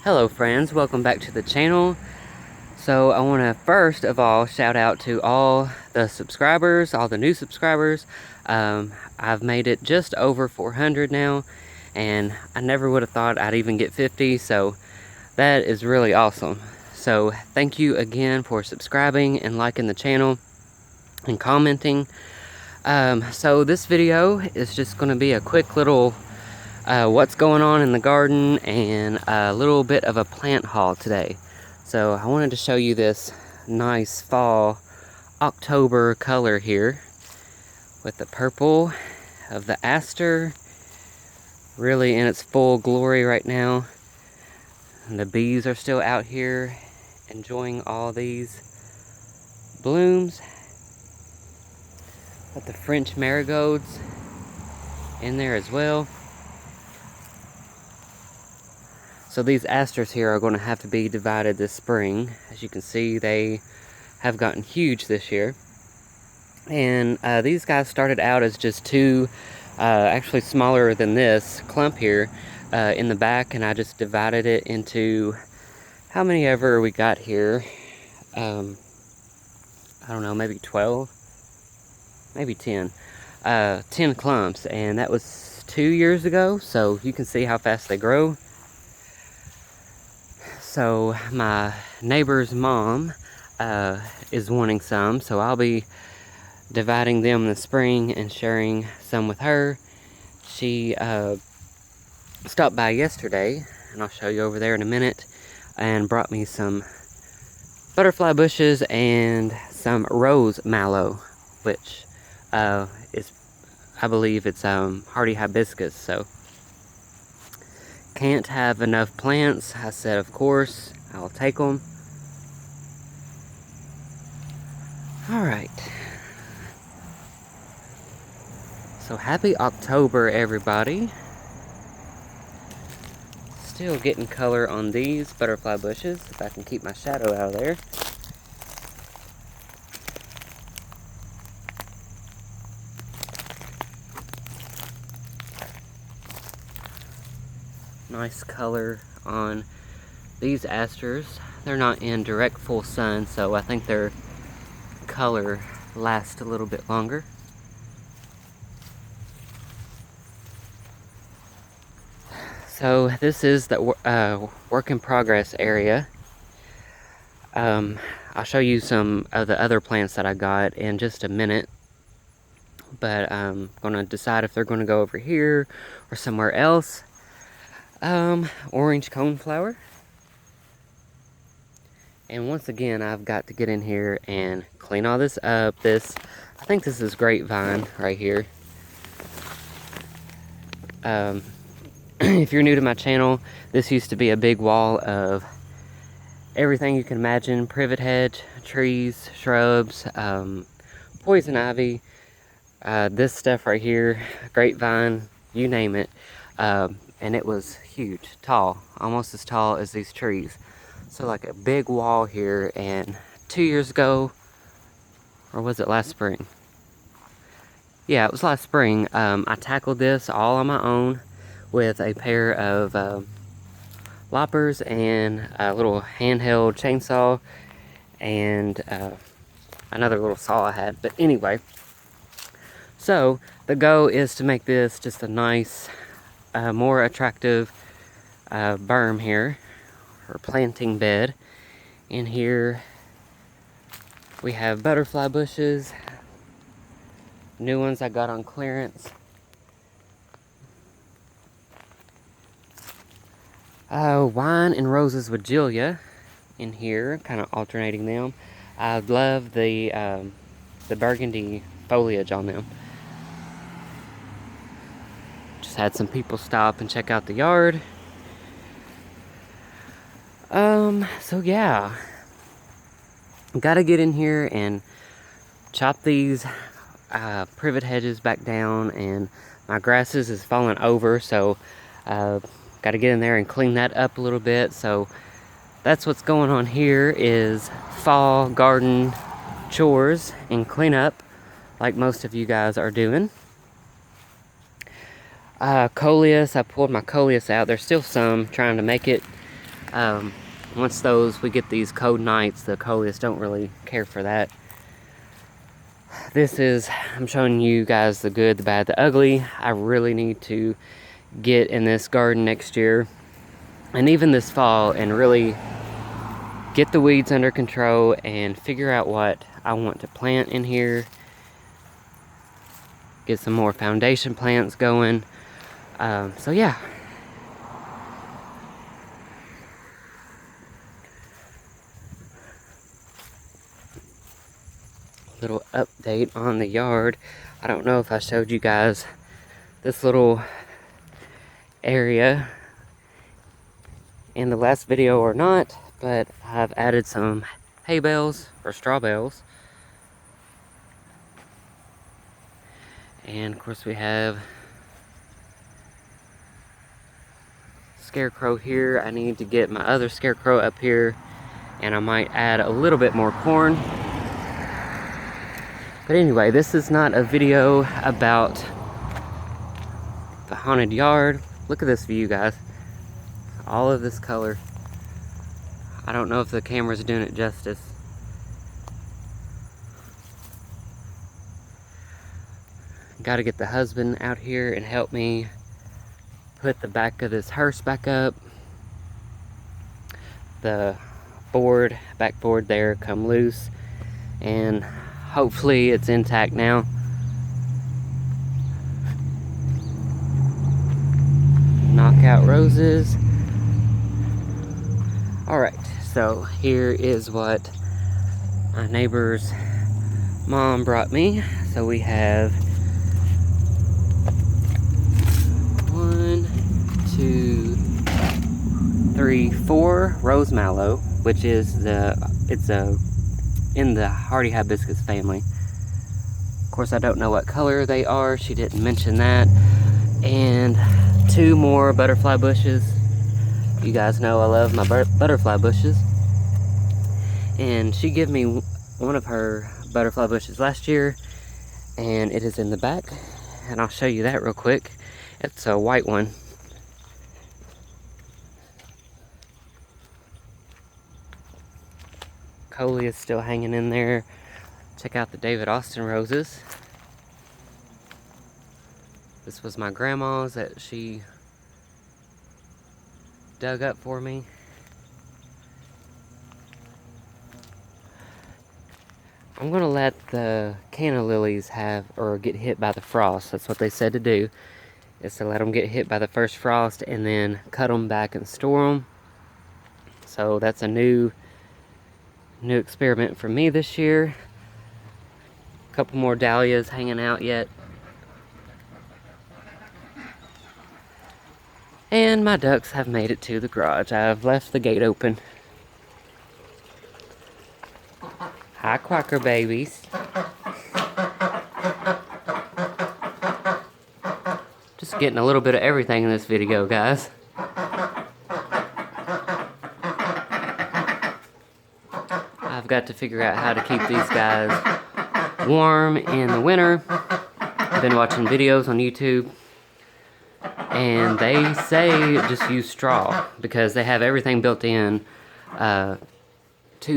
Hello friends, welcome back to the channel. So I want to first of all shout out to all the subscribers, all the new subscribers. I've made it just over 400 now, and I never would have thought I'd even get 50, so that is really awesome. So thank you again for subscribing and liking the channel and commenting. So this video is just going to be a quick little what's going on in the garden and a little bit of a plant haul today. So I wanted to show you this nice fall October color here with the purple of the Aster really in its full glory right now. And the bees are still out here enjoying all these blooms. Got the French marigolds in there as well. So these asters here are going to have to be divided this spring. As you can see, they have gotten huge this year. And these guys started out as just two, actually smaller than this clump here in the back, and I just divided it into how many ever we got here. I don't know, maybe 12, maybe 10. 10 clumps, and that was 2 years ago, so you can see how fast they grow. So my neighbor's mom is wanting some, so I'll be dividing them in the spring and sharing some with her. She stopped by yesterday, and I'll show you over there in a minute, and brought me some butterfly bushes and some rose mallow, which is, I believe it's Hearty Hibiscus. So can't have enough plants. I said, of course, I'll take them. All right. So happy October, everybody. Still getting color on these butterfly bushes, if I can keep my shadow out of there. Nice color on these asters. They're not in direct full sun, so I think their color lasts a little bit longer. So this is the work in progress area. I'll show you some of the other plants that I got in just a minute, but I'm gonna decide if they're gonna go over here or somewhere else. Orange coneflower. And once again, I've got to get in here and clean all this up. I think this is grapevine right here. If you're new to my channel, this used to be a big wall of everything you can imagine: privet hedge, trees, shrubs, poison ivy, this stuff right here, grapevine, you name it. And it was huge, tall, almost as tall as these trees. So like a big wall here, and 2 years ago, or was it last spring? Yeah, it was last spring. I tackled this all on my own with a pair of loppers and a little handheld chainsaw and another little saw I had. But anyway, so the goal is to make this just a nice, more attractive berm here, or planting bed. In here we have butterfly bushes, new ones I got on clearance. Wine and roses with Julia in here, kind of alternating them. I love the burgundy foliage on them. Just had some people stop and check out the yard. So yeah, gotta get in here and chop these privet hedges back down, and my grasses is falling over, so gotta get in there and clean that up a little bit. So that's what's going on here, is fall garden chores and cleanup, like most of you guys are doing. Coleus, I pulled my Coleus out. There's still some, trying to make it Once we get these cold nights, the Coleus don't really care for that. I'm showing you guys the good, the bad, the ugly. I really need to get in this garden next year and even this fall and really get the weeds under control and figure out what I want to plant in here. Get some more foundation plants going. So yeah. Little update on the yard. I don't know if I showed you guys this little area in the last video or not, but I've added some hay bales or straw bales. And of course we have scarecrow here. I need to get my other scarecrow up here, and I might add a little bit more corn. But anyway, this is not a video about the haunted yard. Look at this view, guys. All of this color. I don't know if the camera's doing it justice. Got to get the husband out here and help me put the back of this hearse back up. The backboard there come loose, and hopefully it's intact now. Knockout roses. Alright, so here is what my neighbor's mom brought me. So we have 1, 2, 3, 4 rose mallow, which is in the Hearty Hibiscus family. Of course, I don't know what color they are. She didn't mention that. And 2 more butterfly bushes. You guys know I love my butterfly bushes. And she gave me one of her butterfly bushes last year, and it is in the back. And I'll show you that real quick. It's a white one. Coleus is still hanging in there. Check out the David Austin roses. This was my grandma's that she dug up for me. I'm gonna let the canna lilies get hit by the frost. That's what they said to do, is to let them get hit by the first frost and then cut them back and store them. So that's a new experiment for me this year. A couple more dahlias hanging out yet. And my ducks have made it to the garage. I've left the gate open. Hi, quacker babies. Just getting a little bit of everything in this video, guys. I've got to figure out how to keep these guys warm in the winter. I've been watching videos on YouTube, and they say just use straw because they have everything built in to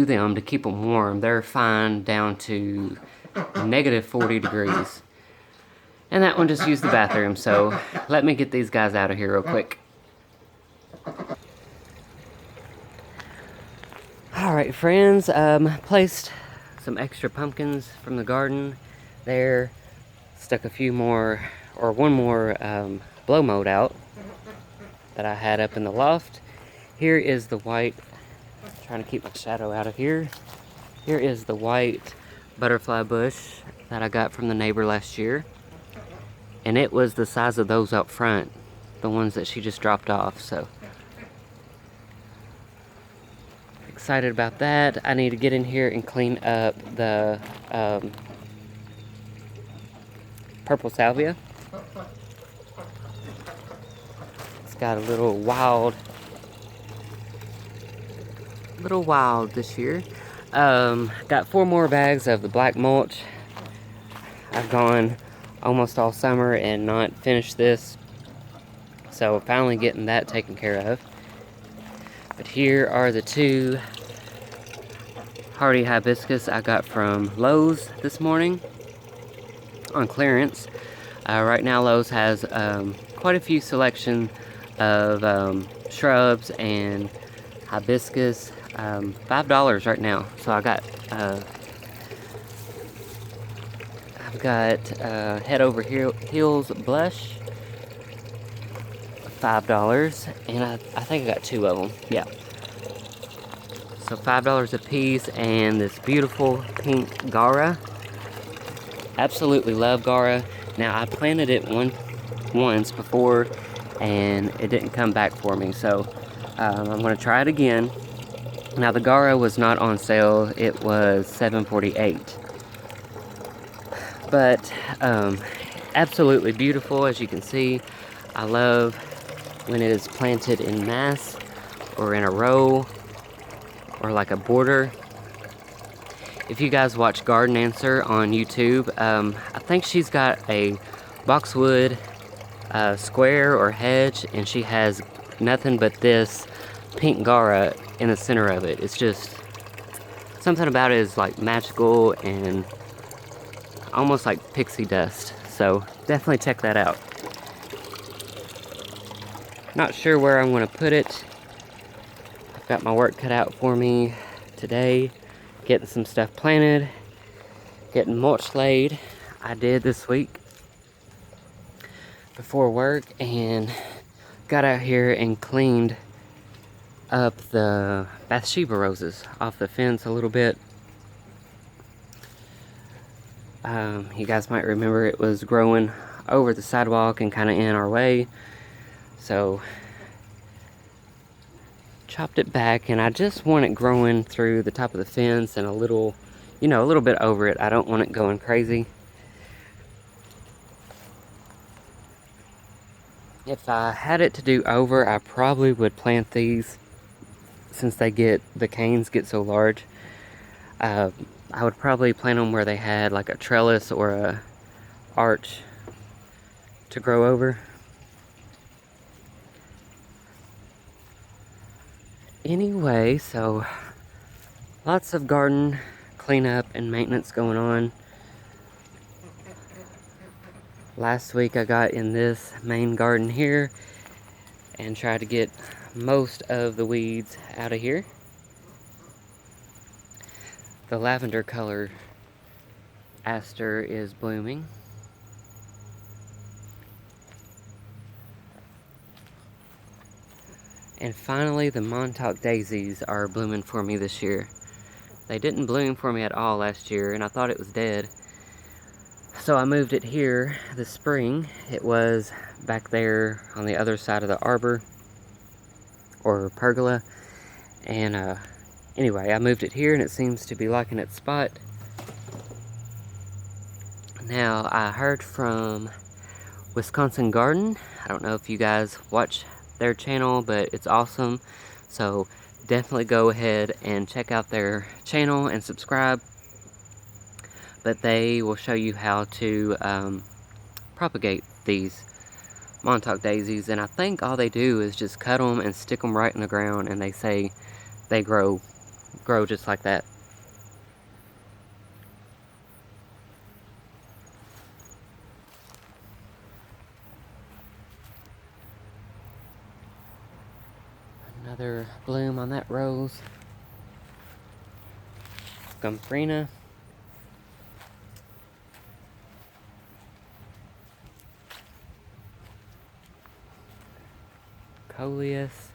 them to keep them warm. They're fine down to -40 degrees. And that one just used the bathroom, so let me get these guys out of here real quick. Alright friends, placed some extra pumpkins from the garden there. Stuck a few more, or one more blow mold out that I had up in the loft. Here is the white, trying to keep my shadow out of here. Here is the white butterfly bush that I got from the neighbor last year. And it was the size of those up front, the ones that she just dropped off, so. Excited about that. I need to get in here and clean up the purple salvia. It's got a little wild this year. Got 4 more bags of the black mulch. I've gone almost all summer and not finished this, so finally getting that taken care of. But here are the two Hearty Hibiscus I got from Lowe's this morning on clearance. Right now Lowe's has quite a few selection of shrubs and hibiscus, $5 right now. So I've got Head Over Heels Blush, $5, and I think I got two of them. Yeah. So $5 a piece, and this beautiful pink Gara. Absolutely love Gara. Now I planted it once before, and it didn't come back for me. So I'm gonna try it again. Now the Gara was not on sale. It was $7.48. But absolutely beautiful, as you can see. I love when it is planted in mass or in a row or like a border. If you guys watch Garden Answer on YouTube, I think she's got a boxwood square or hedge, and she has nothing but this pink Gara in the center of it. It's just something about it is like magical and almost like pixie dust. So definitely check that out. Not sure where I'm going to put it. I've got my work cut out for me today. Getting some stuff planted, getting mulch laid. I did this week before work, and got out here and cleaned up the Bathsheba roses off the fence a little bit. You guys might remember it was growing over the sidewalk and kind of in our way. So chopped it back, and I just want it growing through the top of the fence and a little bit over it. I don't want it going crazy. If I had it to do over, I probably would plant these, since the canes get so large. I would probably plant them where they had like a trellis or a arch to grow over. Anyway, so lots of garden cleanup and maintenance going on. Last week I got in this main garden here and tried to get most of the weeds out of here. The lavender colored Aster is blooming. And finally, the Montauk Daisies are blooming for me this year. They didn't bloom for me at all last year, and I thought it was dead. So I moved it here this spring. It was back there on the other side of the arbor, or pergola. And anyway, I moved it here, and it seems to be liking its spot. Now, I heard from Wisconsin Garden. I don't know if you guys watch their channel, but it's awesome. So definitely go ahead and check out their channel and subscribe. But they will show you how to propagate these Montauk Daisies, and I think all they do is just cut them and stick them right in the ground, and they say they grow just like that. Another bloom on that rose. Gumprina. Coleus.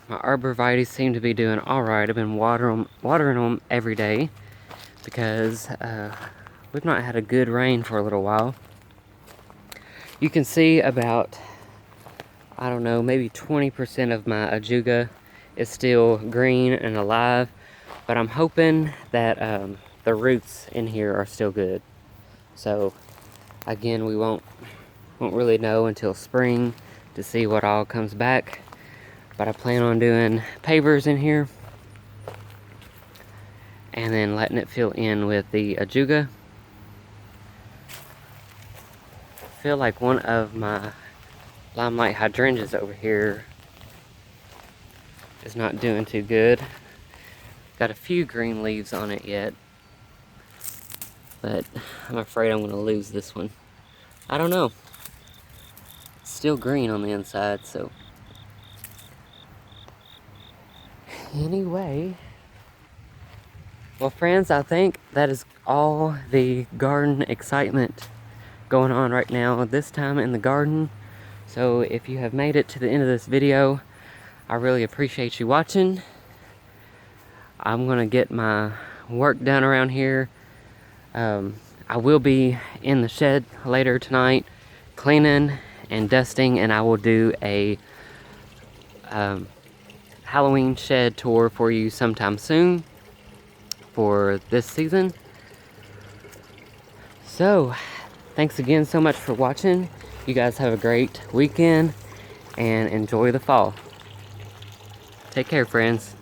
My Arborvitae seem to be doing alright. I've been watering them every day because we've not had a good rain for a little while. You can see about, I don't know, maybe 20% of my ajuga is still green and alive, but I'm hoping that the roots in here are still good. So again, we won't really know until spring to see what all comes back, but I plan on doing pavers in here and then letting it fill in with the ajuga. I feel like one of my limelight hydrangeas over here is not doing too good. Got a few green leaves on it yet, but I'm afraid I'm going to lose this one. I don't know. It's still green on the inside, so. Anyway, well friends, I think that is all the garden excitement going on right now this time in the garden. So if you have made it to the end of this video, I really appreciate you watching. I'm gonna get my work done around here. I will be in the shed later tonight cleaning and dusting, and I will do a Halloween shed tour for you sometime soon for this season. So thanks again so much for watching. You guys have a great weekend and enjoy the fall. Take care, friends.